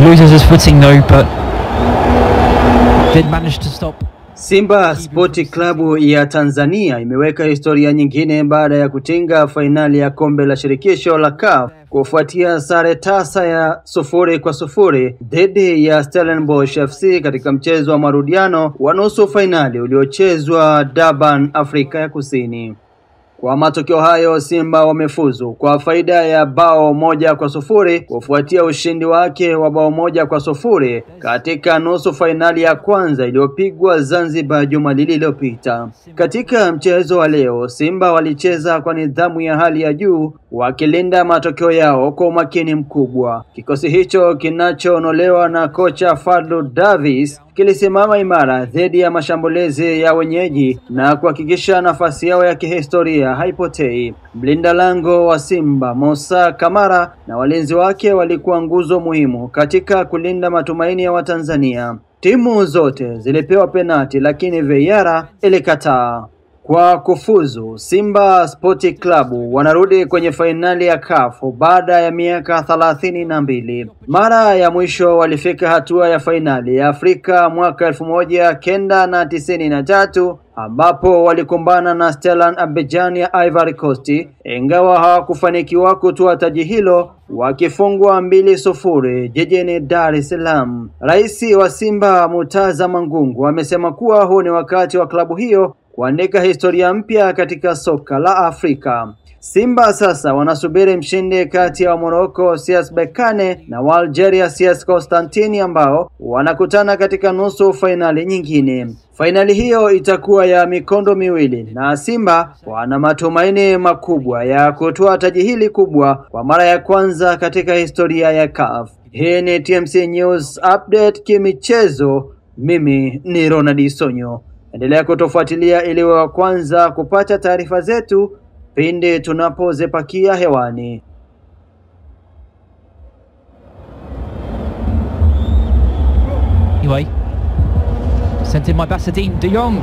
loses his footing though, but did manage to stop. Simba Sport Club ya Tanzania imeweka historia nyingine baada ya kutinga fainali ya kombe la shirikisho la CAF kufuatia sare tasa ya 0-0 dhidi ya Stellenbosch FC katika mchezo wa marudiano wa nusu fainali uliochezwa Durban, Afrika ya Kusini. Kwa matokeo hayo, Simba wamefuzu kwa faida ya bao 1-0 kufuatia ushindi wake wa bao 1-0 katika nusu fainali ya kwanza iliyopigwa Zanzibar juma lililopita. Katika mchezo wa leo, Simba walicheza kwa nidhamu ya hali ya juu, wakilinda matokeo yao kwa umakini mkubwa. Kikosi hicho kinachoonolewa na kocha Fadlu Davis kilisimama imara dhidi ya mashambulizi ya wenyeji na kuhakikisha nafasi yao ya kihistoria haipotei. Mlinda lango wa Simba Musa Kamara na walinzi wake walikuwa nguzo muhimu katika kulinda matumaini ya Watanzania. Timu zote zilipewa penati, lakini VAR ilikataa. Kwa kufuzu, Simba Sport Club wanarudi kwenye fainali ya CAF baada ya miaka 32. Mara ya mwisho walifika hatua ya fainali ya Afrika mwaka 1993 ambapo walikumbana na Stella Abidjan ya Ivory Coast, ingawa hawakufanikiwa kutoa taji hilo, wakifungwa 2-0 jijini Dar es Salaam. Rais wa Simba Murtaza Mangungu amesema kuwa huu ni wakati wa klabu hiyo kuandika historia mpya katika soka la Afrika. Simba sasa wanasubiri mshindi kati ya Morocco CS Berkane na Algeria CS Constantine ambao wanakutana katika nusu fainali nyingine. Fainali hiyo itakuwa ya mikondo miwili na Simba wana matumaini makubwa ya kutoa taji hili kubwa kwa mara ya kwanza katika historia ya CAF. Hii ni TMC News Update kimichezo. Mimi ni Ronald Sonyo. Endelea kutufuatilia ili wa kwanza kupata taarifa zetu pindi tunapozipakia hewani. Anyway, sent in by Bassadine, De Jong.